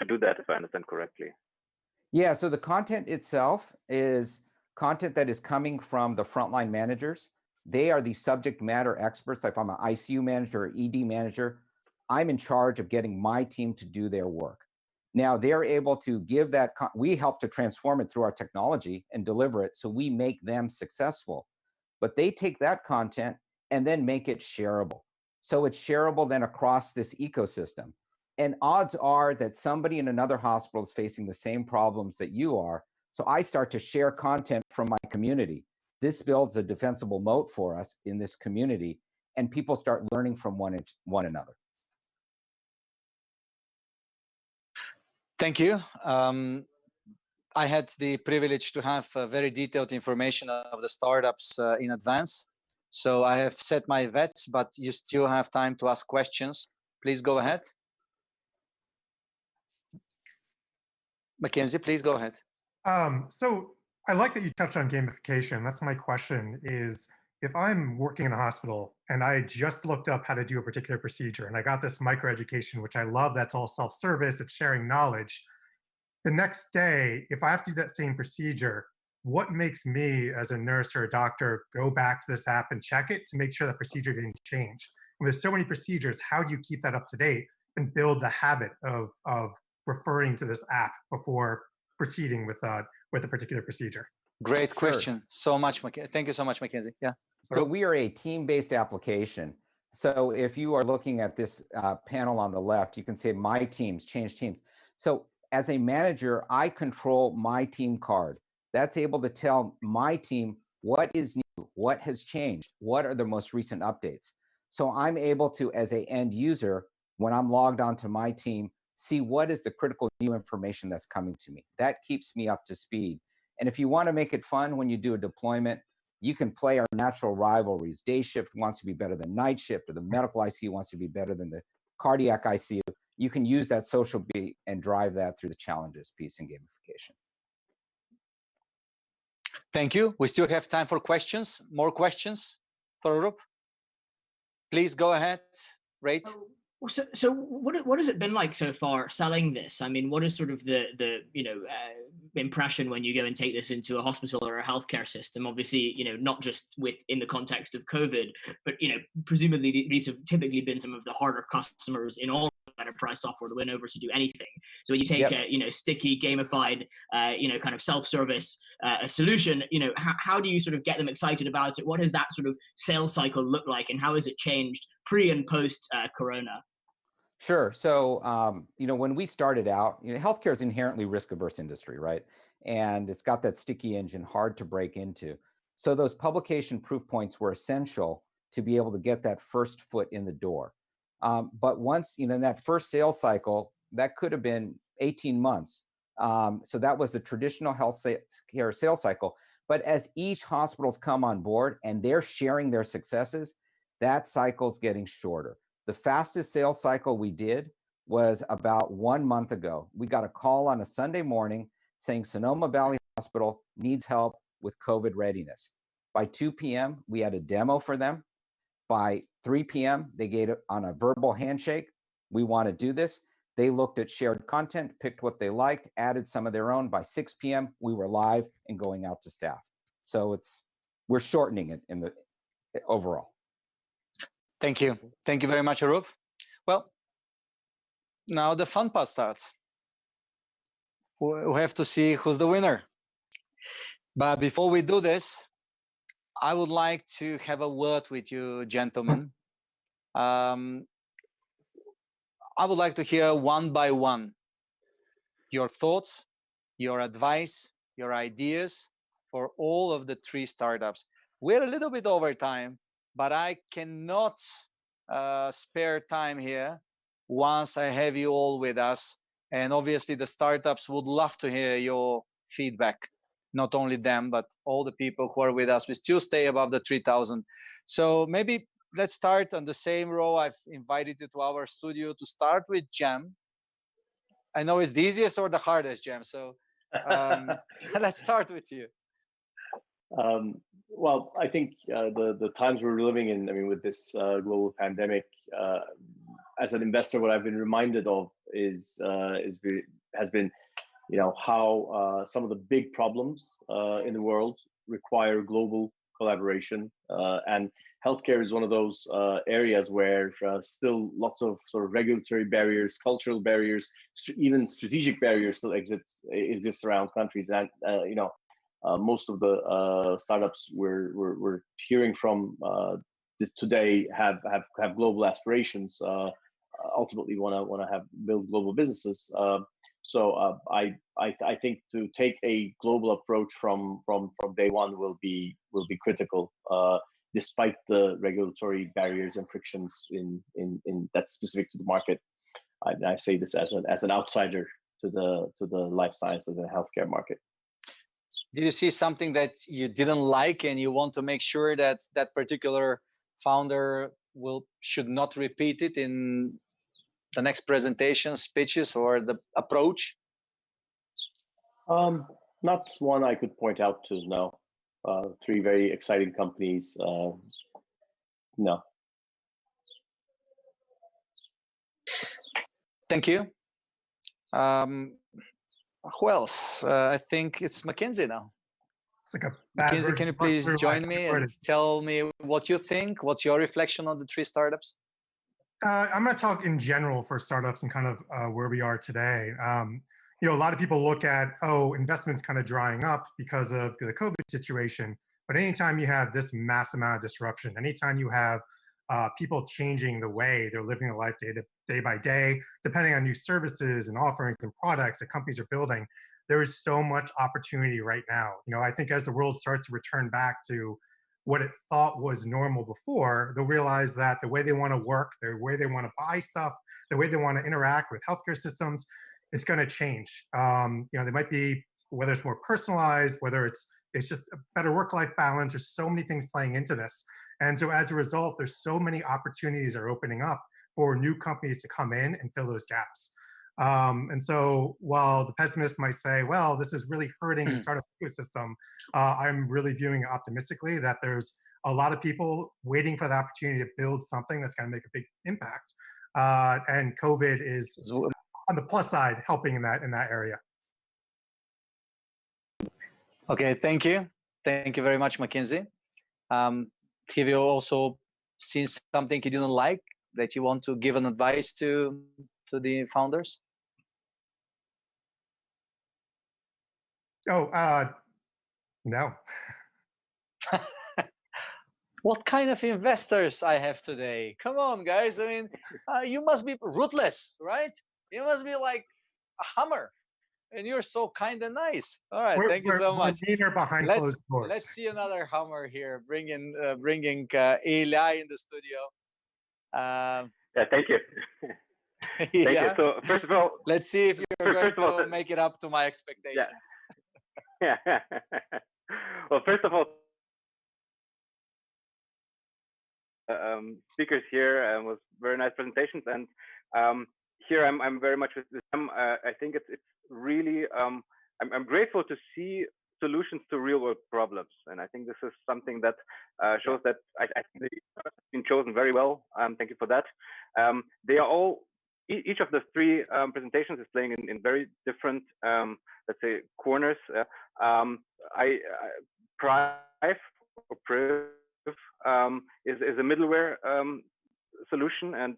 do that, if I understand correctly. Yeah, so the content itself is content that is coming from the frontline managers. They are the subject matter experts. If I'm an ICU manager or ED manager, I'm in charge of getting my team to do their work. Now they're able to give that, we help to transform it through our technology and deliver it so we make them successful. But they take that content and then make it shareable. So it's shareable then across this ecosystem. And odds are that somebody in another hospital is facing the same problems that you are. So I start to share content from my community. This builds a defensible moat for us in this community, and people start learning from one another. Thank you. I had the privilege to have very detailed information of the startups in advance. So I have set my bets, but you still have time to ask questions. Please go ahead. Mackenzie, please go ahead. So I like that you touched on gamification. That's my question is, if I'm working in a hospital and I just looked up how to do a particular procedure and I got this microeducation, which I love, that's all self-service, it's sharing knowledge. The next day, if I have to do that same procedure, what makes me as a nurse or a doctor go back to this app and check it to make sure that procedure didn't change? And with so many procedures, how do you keep that up to date and build the habit of referring to this app before proceeding with a particular procedure? Great question. So much, Mackenzie. Thank you so much, Mackenzie. Yeah. So we are a team-based application. So if you are looking at this panel on the left, you can say my teams, change teams. So as a manager, I control my team card. That's able to tell my team what is new, what has changed, what are the most recent updates. So I'm able to, as an end user, when I'm logged onto my team, see what is the critical new information that's coming to me. That keeps me up to speed. And if you want to make it fun when you do a deployment, you can play our natural rivalries. Day shift wants to be better than night shift, or the medical ICU wants to be better than the cardiac ICU. You can use that social beat and drive that through the challenges piece in gamification. Thank you. We still have time for questions. More questions for Arup? Please go ahead, Reid. So what has it been like so far selling this? I mean, what is sort of the impression when you go and take this into a hospital or a healthcare system? Obviously, not just in the context of COVID, but presumably these have typically been some of the harder customers in all enterprise software to win over to do anything. So when you take a sticky, gamified, kind of self-service solution, how do you sort of get them excited about it? What does that sort of sales cycle look like, and how has it changed pre and post Corona? Sure. So, when we started out, healthcare is inherently risk-averse industry, right? And it's got that sticky engine, hard to break into. So those publication proof points were essential to be able to get that first foot in the door. But once, in that first sales cycle, that could have been 18 months. So that was the traditional healthcare sales cycle. But as each hospital's come on board and they're sharing their successes, that cycle's getting shorter. The fastest sales cycle we did was about 1 month ago. We got a call on a Sunday morning saying Sonoma Valley Hospital needs help with COVID readiness. By 2 p.m., we had a demo for them. By 3 p.m., they gave it on a verbal handshake. We want to do this. They looked at shared content, picked what they liked, added some of their own. By 6 p.m., we were live and going out to staff. So we're shortening it in the overall. Thank you. Thank you very much, Arup. Well, now the fun part starts. We have to see who's the winner. But before we do this, I would like to have a word with you, gentlemen. I would like to hear one by one your thoughts, your advice, your ideas for all of the 3 startups. We're a little bit over time, but I cannot spare time here once I have you all with us. And obviously the startups would love to hear your feedback. Not only them, but all the people who are with us. We still stay above the 3,000. So maybe let's start on the same row. I've invited you to our studio to start with Jem. I know it's the easiest or the hardest, Jem. So let's start with you. Well, I think the times we're living in, I mean, with this global pandemic, as an investor, what I've been reminded of has been, you know, how some of the big problems in the world require global collaboration, and healthcare is one of those areas where still lots of sort of regulatory barriers, cultural barriers, even strategic barriers still exist around countries. And you know, most of the startups we're hearing from this today have global aspirations. Ultimately, want to build global businesses. So I think to take a global approach from day one will be critical, despite the regulatory barriers and frictions in that's specific to the market. I say this as an outsider to the life sciences and healthcare market. Did you see something that you didn't like and you want to make sure that that particular founder should not repeat it in the next presentation, speeches, or the approach? Not one I could point out to, no. 3 very exciting companies, no. Thank you. Who else? I think it's Mackenzie now. It's like a Mackenzie, can you please join me and tell me what you think? What's your reflection on the 3 startups? I'm going to talk in general for startups and kind of where we are today. You know, a lot of people look at, investments kind of drying up because of the COVID situation. But anytime you have this mass amount of disruption, anytime you have people changing the way they're living their life day by day, depending on new services and offerings and products that companies are building, there is so much opportunity right now. You know, I think as the world starts to return back to what it thought was normal before, they'll realize that the way they want to work, the way they want to buy stuff, the way they want to interact with healthcare systems, it's going to change. You know, they might be, whether it's more personalized, whether it's just a better work-life balance. There's so many things playing into this. And so as a result, there's so many opportunities are opening up for new companies to come in and fill those gaps. And so while the pessimist might say, well, this is really hurting the startup ecosystem, I'm really viewing it optimistically that there's a lot of people waiting for the opportunity to build something that's going to make a big impact. And COVID is, on the plus side, helping in that area. Okay, thank you. Thank you very much, Mackenzie. Have you also seen something you didn't like that you want to give an advice to the founders? No. What kind of investors I have today? Come on, guys. I mean, you must be ruthless, right? You must be like a hammer. And you're so kind and nice. All right, thank you so much. Behind closed doors. Let's see another hammer here, bringing Ilja in the studio. Yeah, thank you. Thank Yeah. you. So first of all, let's see if you're going to make it up to my expectations. Yeah. Well, first of all, speakers here was very nice presentations, and here I'm very much with them. I think it's really I'm grateful to see solutions to real world problems, and I think this is something that shows that I think they've been chosen very well. Thank you for that. They are all, each of the 3 presentations is playing in very different, let's say, corners. Pryv or Pryv is a middleware solution, and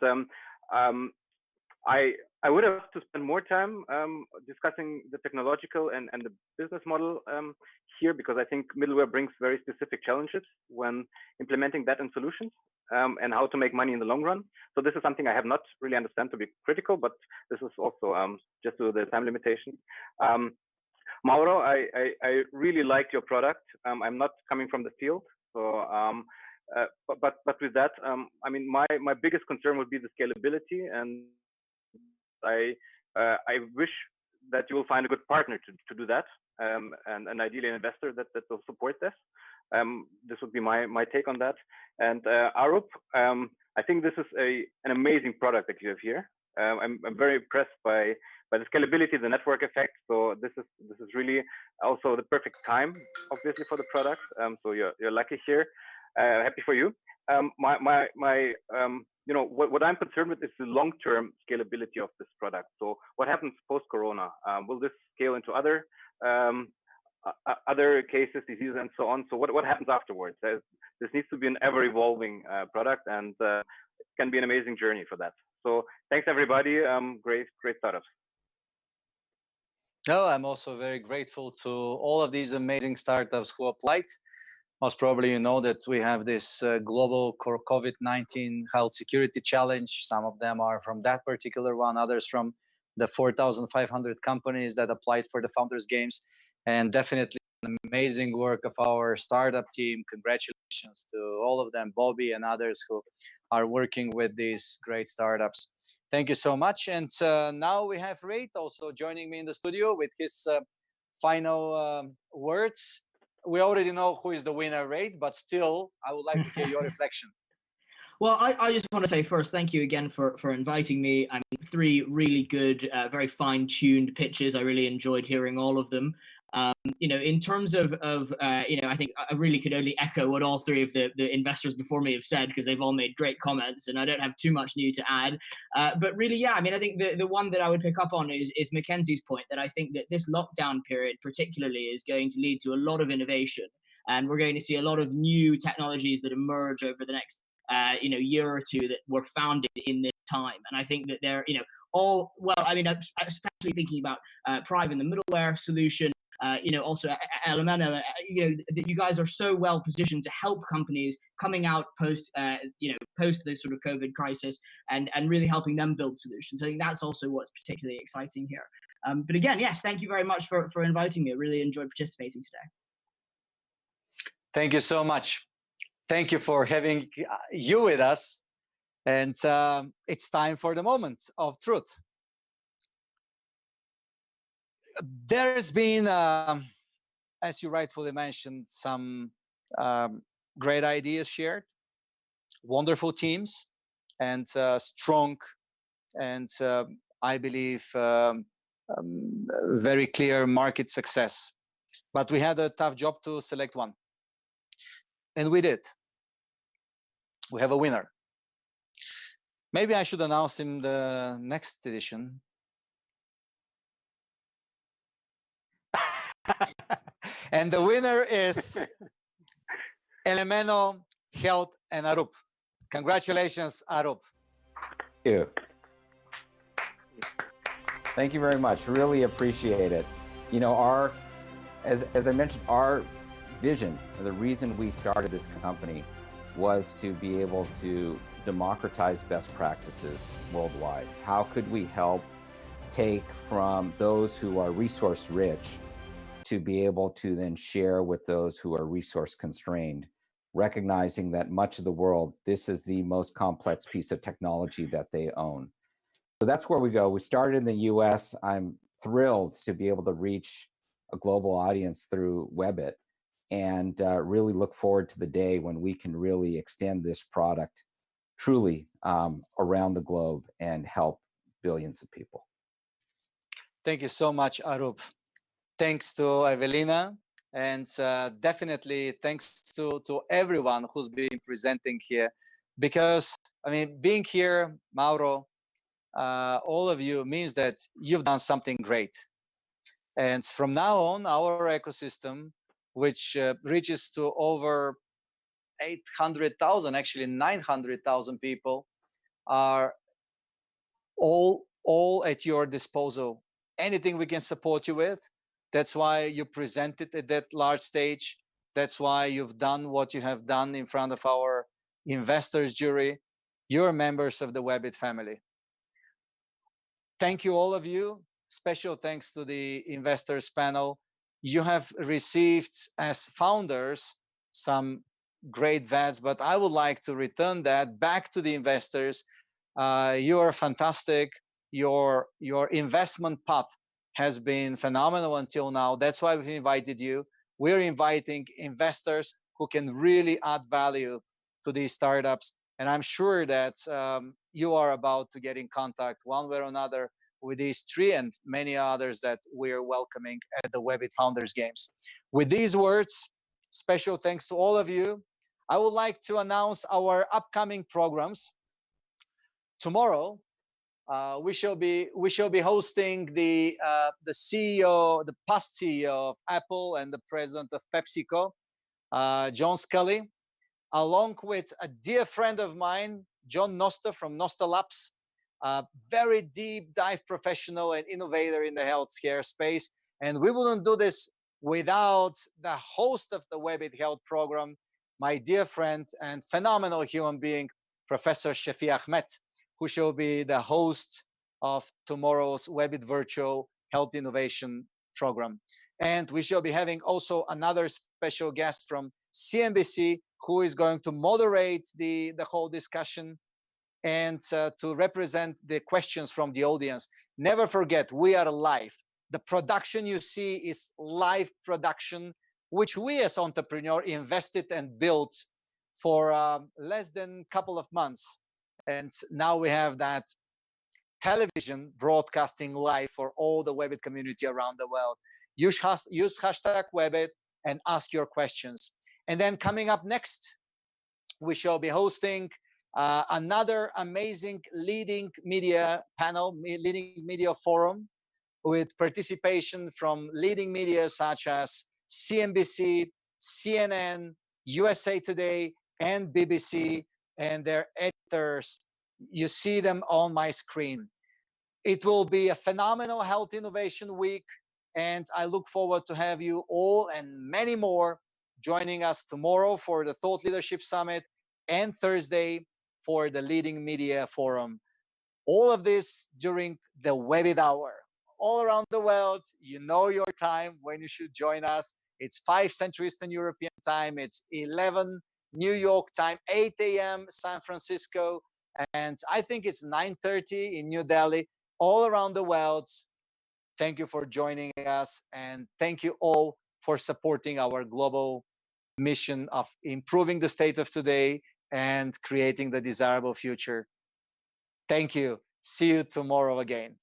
I would have to spend more time discussing the technological and the business model here, because I think middleware brings very specific challenges when implementing that in solutions, and how to make money in the long run. So this is something I have not really understand to be critical, but this is also just to the time limitation. Mauro, I really like your product. I'm not coming from the field, so but with that, I mean, my biggest concern would be the scalability, and I wish that you will find a good partner to do that, and ideally an investor that will support this. This would be my take on that. And Arup, I think this is an amazing product that you have here. I'm very impressed by the scalability, the network effect. So this is really also the perfect time, obviously, for the product. So you're lucky here. Happy for you. You know, what I'm concerned with is the long-term scalability of this product. So what happens post-corona? Will this scale into other cases, diseases, and so on? So what happens afterwards? This needs to be an ever-evolving product, and it can be an amazing journey for that. So thanks, everybody. Great startups. No, I'm also very grateful to all of these amazing startups who applied. Most probably you know that we have this global COVID-19 health security challenge. Some of them are from that particular one, others from the 4,500 companies that applied for the Founders Games. And definitely an amazing work of our startup team. Congratulations to all of them, Bobby and others who are working with these great startups. Thank you so much. And now we have Reid also joining me in the studio with his final words. We already know who is the winner, Reid, but still, I would like to hear your reflection. Well, I just want to say first, thank you again for inviting me. I mean, 3 really good, very fine-tuned pitches. I really enjoyed hearing all of them. You know, in terms of you know, I think I really could only echo what all 3 of the investors before me have said, because they've all made great comments, and I don't have too much new to add. But really, yeah, I mean, I think the one that I would pick up on is Mackenzie's point, that I think that this lockdown period particularly is going to lead to a lot of innovation, and we're going to see a lot of new technologies that emerge over the next you know, year or 2 that were founded in this time. And I think that they're, you know, all, well, I mean, especially thinking about Pryv and the middleware solution. You know, also Elemeno, you know, you guys are so well positioned to help companies coming out post, you know, post this sort of COVID crisis, and really helping them build solutions. I think that's also what's particularly exciting here. But again, yes, thank you very much for inviting me. I really enjoyed participating today. Thank you so much. Thank you for having you with us. And it's time for the moment of truth. There's been, as you rightfully mentioned, some great ideas shared, wonderful teams, and strong and I believe very clear market success. But we had a tough job to select one. And we did. We have a winner. Maybe I should announce him the next edition. And the winner is Elemeno, Health, and Arup. Congratulations, Arup. Thank you. Thank you very much. Really appreciate it. You know, as I mentioned, our vision, the reason we started this company was to be able to democratize best practices worldwide. How could we help take from those who are resource rich to be able to then share with those who are resource constrained, recognizing that much of the world, this is the most complex piece of technology that they own. So that's where we go. We started in the US. I'm thrilled to be able to reach a global audience through WEBIT, and really look forward to the day when we can really extend this product truly around the globe and help billions of people. Thank you so much, Arup. Thanks to Evelina, and definitely thanks to everyone who's been presenting here, because, I mean, being here, Mauro, all of you, means that you've done something great. And from now on, our ecosystem, which reaches to over 800,000, actually 900,000 people, are all at your disposal. Anything we can support you with. That's why you presented at that large stage. That's why you've done what you have done in front of our investors jury. You're members of the WEBIT family. Thank you, all of you. Special thanks to the investors panel. You have received, as founders, some great VADs, but I would like to return that back to the investors. You are fantastic. Your investment path has been phenomenal until now. That's why we've invited you. We're inviting investors who can really add value to these startups. And I'm sure that you are about to get in contact one way or another with these three and many others that we're welcoming at the WEBIT Founders Games. With these words, special thanks to all of you. I would like to announce our upcoming programs. Tomorrow, we shall be hosting the CEO, the past CEO of Apple and the president of PepsiCo, John Scully, along with a dear friend of mine, John Nosta from Nosta Labs, a very deep dive professional and innovator in the healthcare space. And we wouldn't do this without the host of the WEBIT Health program, my dear friend and phenomenal human being, Professor Shafi Ahmed, who shall be the host of tomorrow's WEBIT Virtual Health Innovation program. And we shall be having also another special guest from CNBC, who is going to moderate the whole discussion and to represent the questions from the audience. Never forget, we are live. The production you see is live production, which we as entrepreneurs invested and built for less than a couple of months. And now we have that television broadcasting live for all the WEBIT community around the world. Use hashtag WEBIT and ask your questions. And then coming up next, we shall be hosting another amazing leading media panel, leading media forum, with participation from leading media such as CNBC, CNN, USA Today, and BBC, and their editors. You see them on my screen. It will be a phenomenal health innovation week, and I look forward to have you all and many more joining us tomorrow for the Thought Leadership Summit and Thursday for the Leading Media Forum. All of this during the WEBIT Hour. All around the world, you know your time when you should join us. It's 5 Central Eastern European time. It's 11 New York time, 8 a.m. San Francisco, and I think it's 9:30 in New Delhi. All around the world, thank you for joining us, and thank you all for supporting our global mission of improving the state of today and creating the desirable future. Thank you. See you tomorrow again.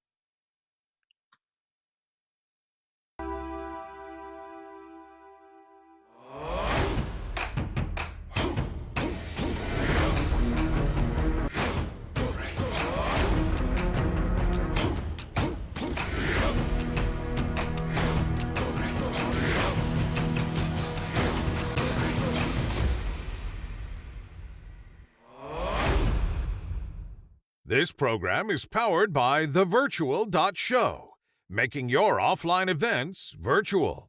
This program is powered by thevirtual.show, making your offline events virtual.